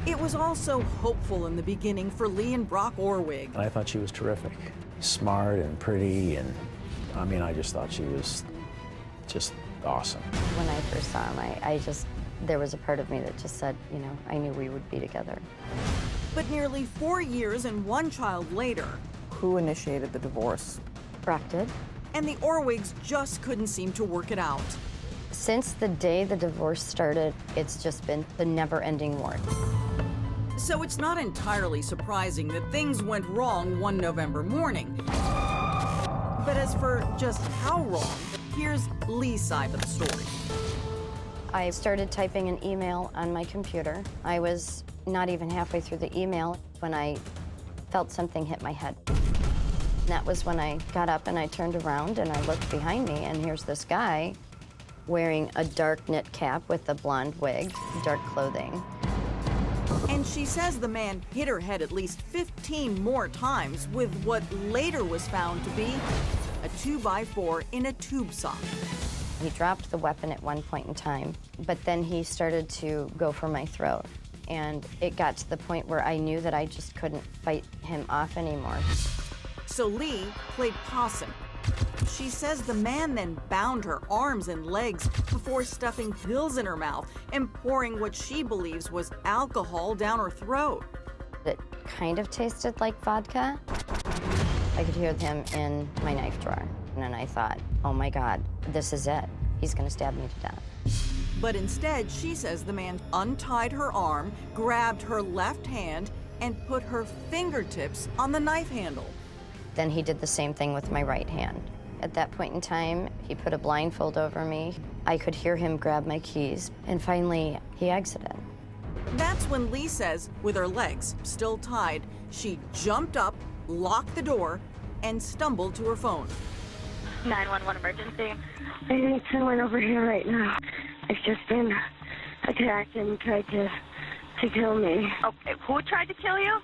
It was also hopeful in the beginning for Leigh and Brock Orwig. I thought she was terrific. Smart and pretty, and I mean, I just thought she was just awesome. When I first saw him, there was a part of me that just said, you know, I knew we would be together. But nearly 4 years and 1 child later, Who initiated the divorce? Brock did. and the Orwigs just couldn't seem to work it out. Since the day the divorce started, it's just been the never-ending war. So it's not entirely surprising that things went wrong one November morning. But as for just how wrong, here's Leigh's side of the story. I started typing an email on my computer. I was not even halfway through the email when I felt something hit my head. And that was when I got up and I turned around and I looked behind me, and here's this guy wearing a dark knit cap with a blonde wig, dark clothing. And she says the man hit her head at least 15 more times with what later was found to be a 2x4 in a tube sock. He dropped the weapon at one point in time, but then he started to go for my throat. And it got to the point where I knew that I just couldn't fight him off anymore. So Leigh played possum. She says the man then bound her arms and legs before stuffing pills in her mouth and pouring what she believes was alcohol down her throat. It kind of tasted like vodka. I could hear him in my knife drawer. And then I thought, oh my God, this is it. He's gonna stab me to death. But instead, she says the man untied her arm, grabbed her left hand, and put her fingertips on the knife handle. Then he did the same thing with my right hand. At that point in time, he put a blindfold over me. I could hear him grab my keys, and finally, he exited. That's when Leigh says, with her legs still tied, she jumped up, locked the door, and stumbled to her phone. 911 emergency. I need someone over here right now. I've just been attacked and tried to kill me. Okay, who tried to kill you?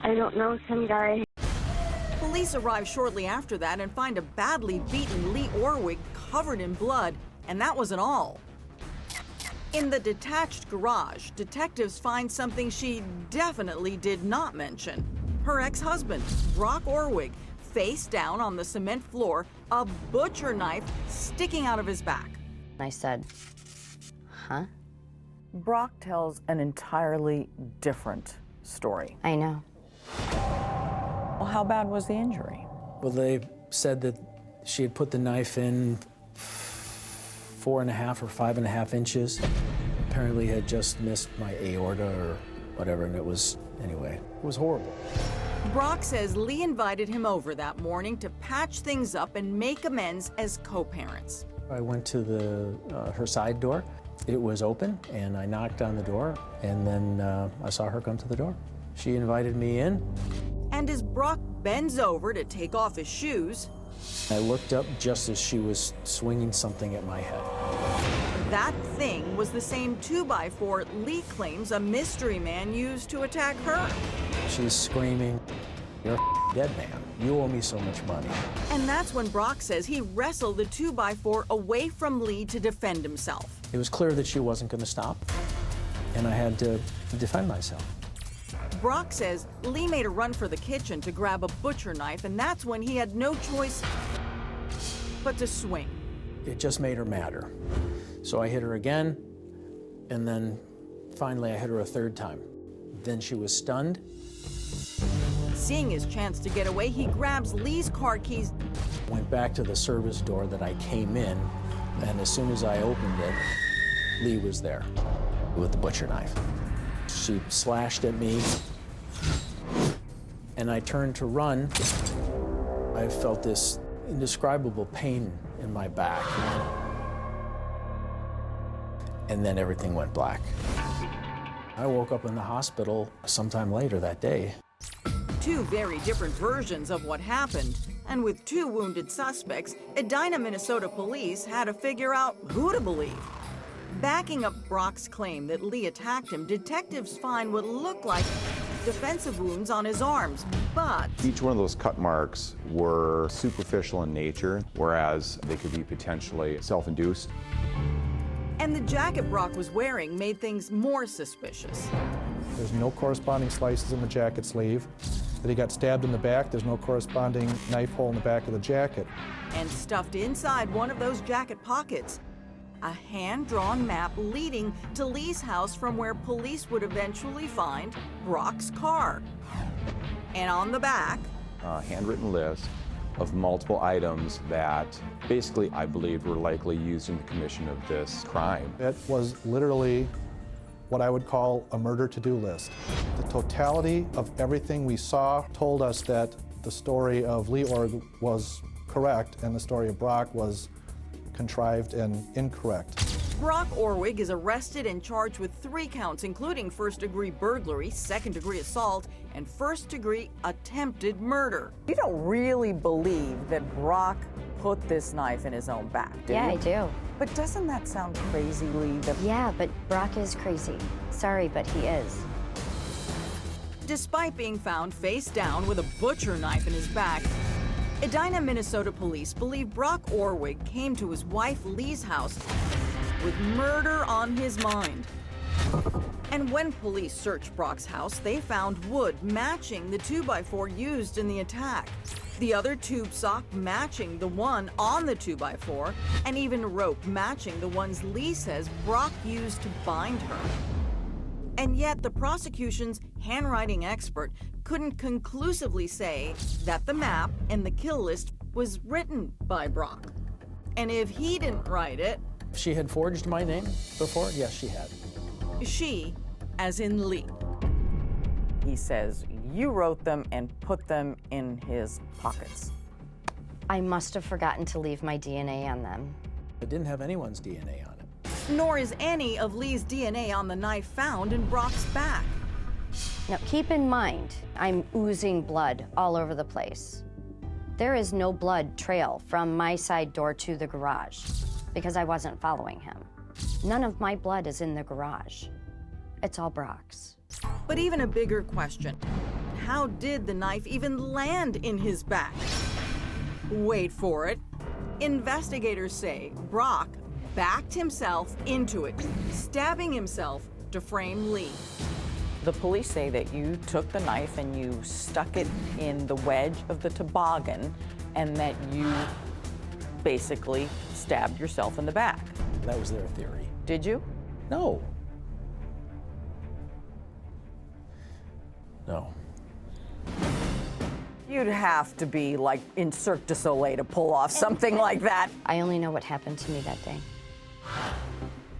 I don't know, some guy. Police arrive shortly after that and find a badly beaten Leigh Orwig covered in blood, and that wasn't all. In the detached garage, detectives find something she definitely did not mention. Her ex-husband, Brock Orwig, face down on the cement floor, a butcher knife sticking out of his back. I said, huh? Brock tells an entirely different story. I know. Well, how bad was the injury? Well, they said that she had put the knife in 4.5 or 5.5 inches. Apparently had just missed my aorta or whatever, and it was, anyway, it was horrible. Brock says Leigh invited him over that morning to patch things up and make amends as co-parents. I went to her side door. It was open, and I knocked on the door, and then I saw her come to the door. She invited me in. And as Brock bends over to take off his shoes, I looked up just as she was swinging something at my head. that thing was the same 2x4 Leigh claims a mystery man used to attack her. She's screaming, "You're a dead man. You owe me so much money." And that's when Brock says he wrestled the 2x4 away from Leigh to defend himself. It was clear that she wasn't going to stop, and I had to defend myself. Brock says Leigh made a run for the kitchen to grab a butcher knife, and that's when he had no choice but to swing. It just made her madder. So I hit her again, and then finally I hit her a third time. Then she was stunned. Seeing his chance to get away, he grabs Leigh's car keys. Went back to the service door that I came in, and as soon as I opened it, Leigh was there with the butcher knife. She slashed at me, and I turned to run. I felt this indescribable pain in my back. And then everything went black. I woke up in the hospital sometime later that day. Two very different versions of what happened. And with two wounded suspects, Edina, Minnesota police had to figure out who to believe. Backing up Brock's claim that Leigh attacked him, detectives find what looked like defensive wounds on his arms, but each one of those cut marks were superficial in nature, whereas they could be potentially self-induced. and the jacket Brock was wearing made things more suspicious. There's no corresponding slices in the jacket sleeve. That he got stabbed in the back, there's no corresponding knife hole in the back of the jacket. And stuffed inside one of those jacket pockets, a hand-drawn map leading to Leigh's house from where police would eventually find Brock's car. And on the back, A handwritten list of multiple items that basically I believe were likely used in the commission of this crime. It was literally what I would call a murder to-do list. The totality of everything we saw told us that the story of Leigh Orwig was correct and the story of Brock was contrived and incorrect. Brock Orwig is arrested and charged with 3 counts, including first-degree burglary, second-degree assault, and first-degree attempted murder. You don't really believe that Brock put this knife in his own back, do you? Yeah, I do. But doesn't that sound crazy, Leigh? Yeah, but Brock is crazy. Sorry, but he is. Despite being found face down with a butcher knife in his back, Edina, Minnesota police believe Brock Orwig came to his wife Leigh's house with murder on his mind. And when police searched Brock's house, they found wood matching the 2x4 used in the attack, the other tube sock matching the one on the 2x4, and even rope matching the ones Leigh says Brock used to bind her. And yet the prosecution's handwriting expert couldn't conclusively say that the map and the kill list was written by Brock. And if he didn't write it, She had forged my name before? Yes, she had. she, as in Leigh. He says you wrote them and put them in his pockets. I must have forgotten to leave my DNA on them. It didn't have anyone's DNA on it. Nor is any of Leigh's DNA on the knife found in Brock's back. Now, keep in mind, I'm oozing blood all over the place. There is no blood trail from my side door to the garage because I wasn't following him. None of my blood is in the garage. It's all Brock's. But even a bigger question, how did the knife even land in his back? Wait for it. Investigators say Brock backed himself into it, stabbing himself to frame Leigh. The police say that you took the knife and you stuck it in the wedge of the toboggan and that you basically stabbed yourself in the back. That was their theory. Did you? No. No. You'd have to be like in Cirque du Soleil to pull off something like that. I only know what happened to me that day.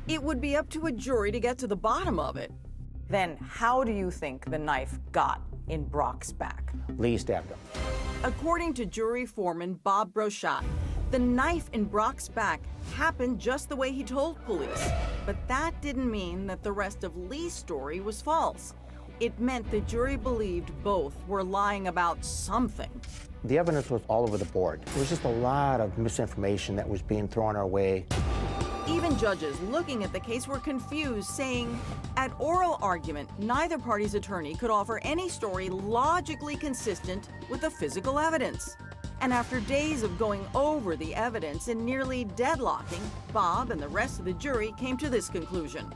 It would be up to a jury to get to the bottom of it. Then how do you think the knife got in Brock's back? Leigh stabbed him. According to jury foreman Bob Brochat, the knife in Brock's back happened just the way he told police. But that didn't mean that the rest of Leigh's story was false. It meant the jury believed both were lying about something. The evidence was all over the board. There was just a lot of misinformation that was being thrown our way. Even judges looking at the case were confused, saying, at oral argument, neither party's attorney could offer any story logically consistent with the physical evidence. And after days of going over the evidence and nearly deadlocking, Bob and the rest of the jury came to this conclusion.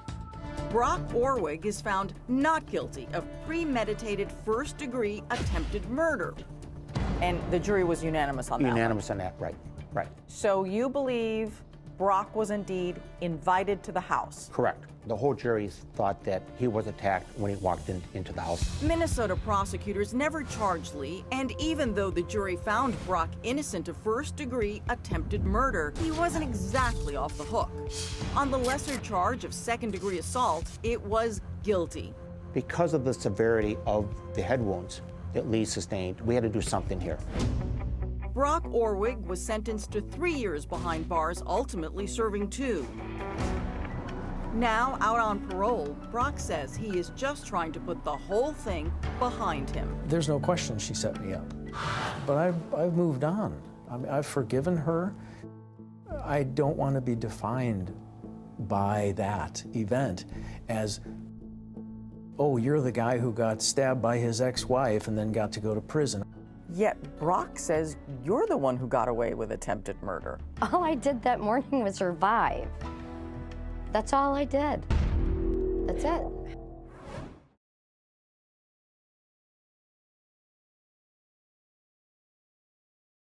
Brock Orwig is found not guilty of premeditated first-degree attempted murder. And the jury was unanimous on that. Unanimous on that, right, right. So you believe Brock was indeed invited to the house? Correct. The whole jury thought that he was attacked when he walked into the house. Minnesota prosecutors never charged Leigh, and even though the jury found Brock innocent of first-degree attempted murder, he wasn't exactly off the hook. On the lesser charge of second-degree assault, it was guilty. Because of the severity of the head wounds that Leigh sustained, we had to do something here. Brock Orwig was sentenced to 3 years behind bars, ultimately serving 2. Now, out on parole, Brock says he is just trying to put the whole thing behind him. There's no question she set me up. But I've moved on. I've forgiven her. I don't want to be defined by that event as, oh, you're the guy who got stabbed by his ex-wife and then got to go to prison. Yet Brock says you're the one who got away with attempted murder. All I did that morning was survive. That's all I did. That's it.